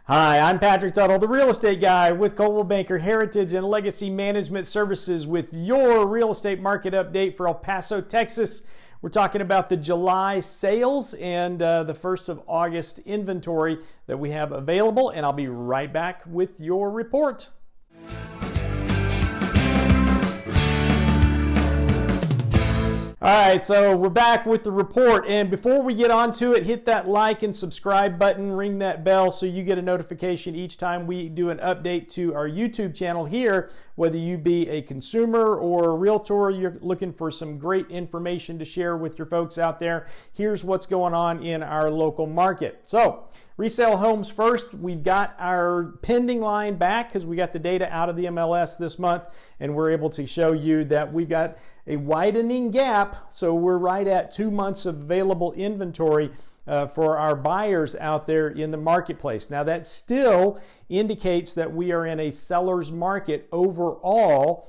Hi, I'm Patrick Tuttle, the real estate guy with Coldwell Banker Heritage and Legacy Management Services with your real estate market update for El Paso, Texas. We're talking about the July sales and the 1st of August inventory that we have available, and I'll be right back with your report. All right, so we're back with the report, and before we get on to it, hit that like and subscribe button, ring that bell so you get a notification each time we do an update to our YouTube channel here, whether you be a consumer or a realtor, you're looking for some great information to share with your folks out there. Here's what's going on in our local market. So, resale homes first. We've got our pending line back because we got the data out of the MLS this month, and we're able to show you that we've got a widening gap. So we're right at 2 months of available inventory for our buyers out there in the marketplace. Now that still indicates that we are in a seller's market overall,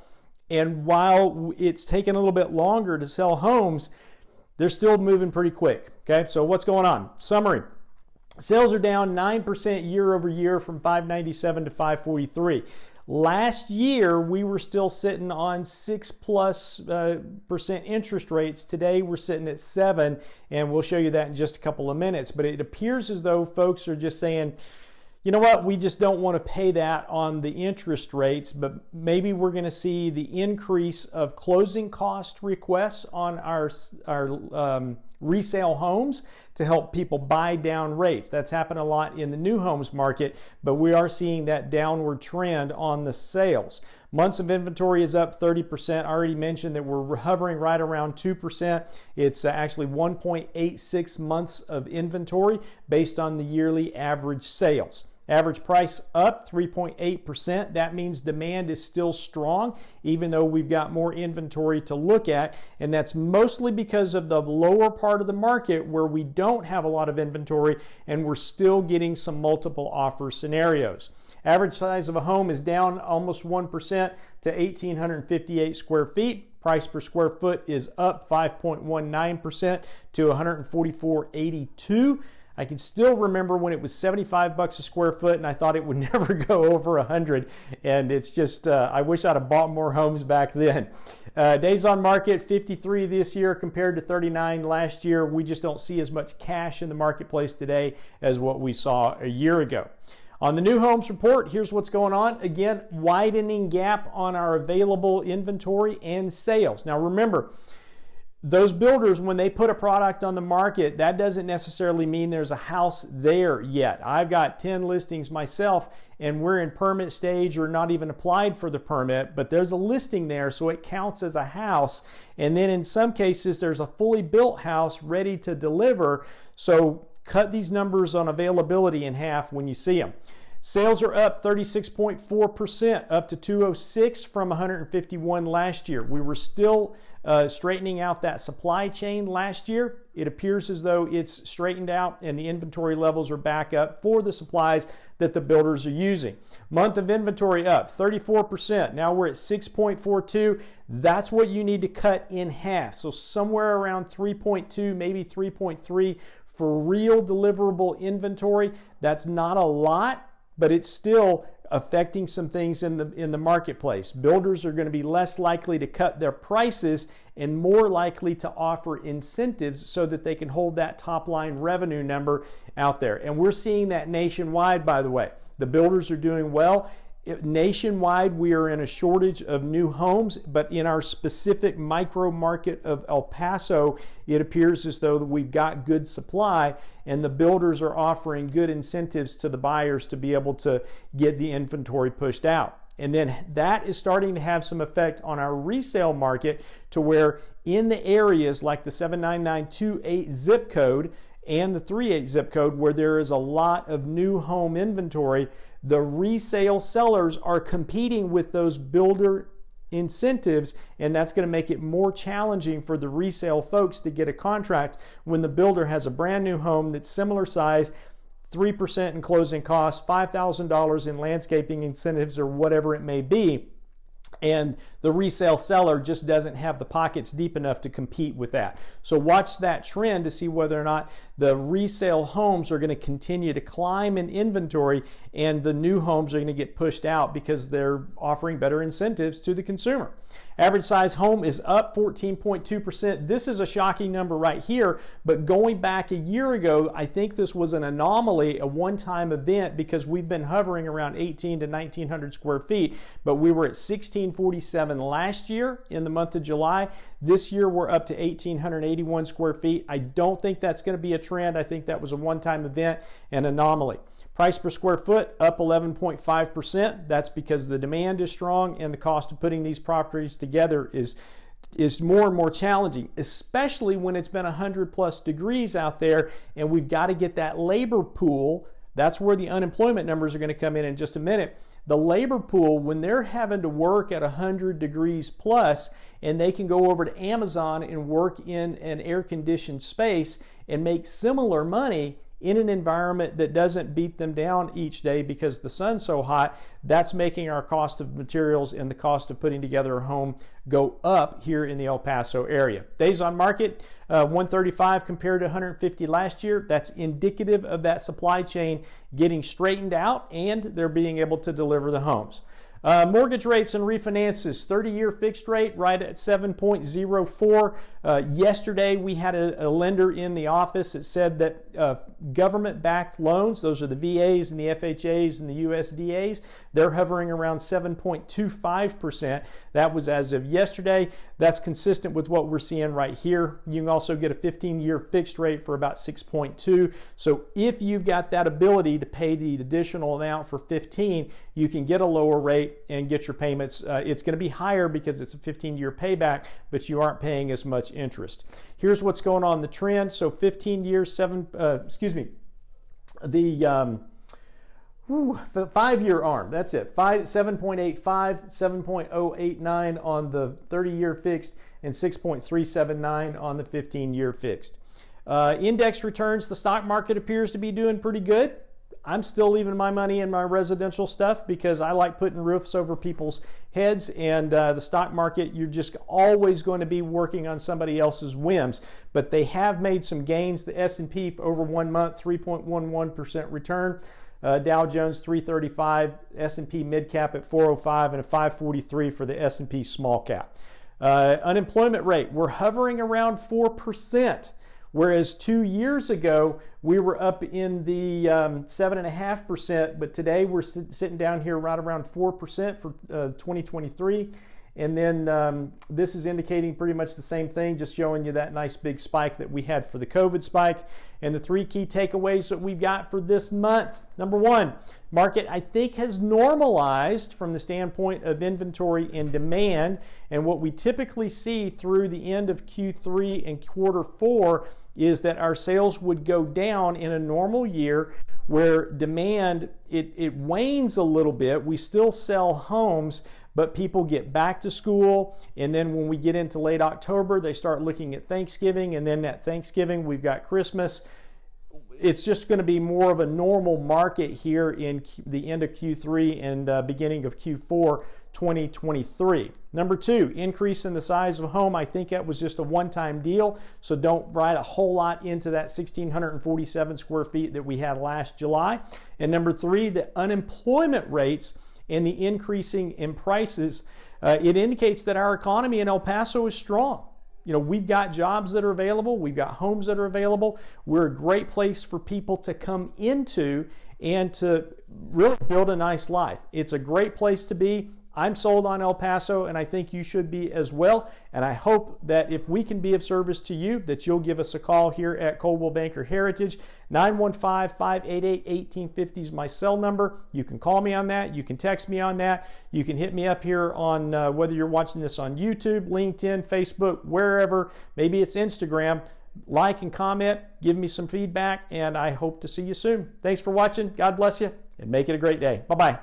and while it's taken a little bit longer to sell homes, they're still moving pretty quick. Okay, so what's going on? Summary. Sales are down 9% year over year from 597 to 543. Last year, we were still sitting on 6+% interest rates. Today, we're sitting at 7, and we'll show you that in just a couple of minutes. But it appears as though folks are just saying, you know what, we just don't want to pay that on the interest rates, but maybe we're going to see the increase of closing cost requests on our resale homes to help people buy down rates. That's happened a lot in the new homes market, but we are seeing that downward trend on the sales. Months of inventory is up 30%. I already mentioned that we're hovering right around 2%. It's actually 1.86 months of inventory based on the yearly average sales. Average price up 3.8%. That means demand is still strong, even though we've got more inventory to look at. And that's mostly because of the lower part of the market where we don't have a lot of inventory and we're still getting some multiple offer scenarios. Average size of a home is down almost 1% to 1,858 square feet. Price per square foot is up 5.19% to $144.82. I can still remember when it was $75 a square foot and I thought it would never go over 100, and it's just, I wish I'd have bought more homes back then. Days on market, 53 this year compared to 39 last year. We just don't see as much cash in the marketplace today as what we saw a year ago. On the new homes report, here's what's going on. Again, widening gap on our available inventory and sales. Now remember, those builders, when they put a product on the market, that doesn't necessarily mean there's a house there yet. I've got 10 listings myself, and we're in permit stage or not even applied for the permit, but there's a listing there, so it counts as a house. And then in some cases, there's a fully built house ready to deliver. So cut these numbers on availability in half when you see them. Sales are up 36.4%, up to 206 from 151 last year. We were still straightening out that supply chain last year. It appears as though it's straightened out and the inventory levels are back up for the supplies that the builders are using. Month of inventory up 34%. Now we're at 6.42. That's what you need to cut in half. So somewhere around 3.2, maybe 3.3 for real deliverable inventory. That's not a lot, but it's still affecting some things in the marketplace. Builders are going to be less likely to cut their prices and more likely to offer incentives so that they can hold that top line revenue number out there. And we're seeing that nationwide, by the way. The builders are doing well. Nationwide, we are in a shortage of new homes, but in our specific micro market of El Paso, it appears as though we've got good supply and the builders are offering good incentives to the buyers to be able to get the inventory pushed out. And then that is starting to have some effect on our resale market to where in the areas like the 79928 zip code and the 38 zip code where there is a lot of new home inventory, the resale sellers are competing with those builder incentives, and that's going to make it more challenging for the resale folks to get a contract when the builder has a brand new home that's similar size, 3% in closing costs, $5,000 in landscaping incentives or whatever it may be. And the resale seller just doesn't have the pockets deep enough to compete with that. So watch that trend to see whether or not the resale homes are going to continue to climb in inventory and the new homes are going to get pushed out because they're offering better incentives to the consumer. Average size home is up 14.2%. This is a shocking number right here, but going back a year ago, I think this was an anomaly, a one-time event, because we've been hovering around 18 to 1900 square feet, but we were at 1647 last year in the month of July. This year we're up to 1881 square feet. I don't think that's going to be a trend. I think that was a one-time event and anomaly. Price per square foot up 11.5%. That's because the demand is strong and the cost of putting these properties together is more and more challenging, especially when it's been 100 plus degrees out there and we've got to get that labor pool. That's where the unemployment numbers are going to come in just a minute. The labor pool, when they're having to work at 100 degrees plus and they can go over to Amazon and work in an air-conditioned space and make similar money in an environment that doesn't beat them down each day because the sun's so hot, that's making our cost of materials and the cost of putting together a home go up here in the El Paso area. Days on market, 135 compared to 150 last year. That's indicative of that supply chain getting straightened out and they're being able to deliver the homes. Mortgage rates and refinances, 30-year fixed rate right at 7.04. Yesterday we had a lender in the office that said that government-backed loans, those are the VAs and the FHAs and the USDAs, they're hovering around 7.25%. That was as of yesterday. That's consistent with what we're seeing right here. You can also get a 15-year fixed rate for about 6.2. So if you've got that ability to pay the additional amount for 15, you can get a lower rate and get your payments. It's going to be higher because it's a 15-year payback, but you aren't paying as much interest. Here's what's going on in the trend. So 15 years, the 5-year arm, that's it. 7.85, 7.089 on the 30-year fixed, and 6.379 on the 15-year fixed. Index returns, the stock market appears to be doing pretty good. I'm still leaving my money in my residential stuff because I like putting roofs over people's heads, and the stock market, you're just always going to be working on somebody else's whims. But they have made some gains. The S&P over 1 month, 3.11% return. Dow Jones 335, S&P mid cap at 405, and a 543 for the S&P small cap. Unemployment rate, we're hovering around 4%. Whereas 2 years ago, we were up in the 7.5%, but today we're sitting down here right around 4% for 2023. And then this is indicating pretty much the same thing, just showing you that nice big spike that we had for the COVID spike. And the 3 key takeaways that we've got for this month. Number 1, market I think has normalized from the standpoint of inventory and demand. And what we typically see through the end of Q3 and quarter 4 is that our sales would go down in a normal year where demand, it wanes a little bit. We still sell homes, but people get back to school, and then when we get into late October, they start looking at Thanksgiving, and then at Thanksgiving, we've got Christmas. It's just going to be more of a normal market here in the end of Q3 and beginning of Q4 2023. Number 2, increase in the size of a home. I think that was just a one-time deal, so don't write a whole lot into that 1,647 square feet that we had last July. And number 3, the unemployment rates and the increasing in prices, it indicates that our economy in El Paso is strong. You know, we've got jobs that are available. We've got homes that are available. We're a great place for people to come into and to really build a nice life. It's a great place to be. I'm sold on El Paso, and I think you should be as well. And I hope that if we can be of service to you, that you'll give us a call here at Coldwell Banker Heritage. 915-588-1850 is my cell number. You can call me on that. You can text me on that. You can hit me up here on whether you're watching this on YouTube, LinkedIn, Facebook, wherever. Maybe it's Instagram. Like and comment. Give me some feedback, and I hope to see you soon. Thanks for watching. God bless you, and make it a great day. Bye-bye.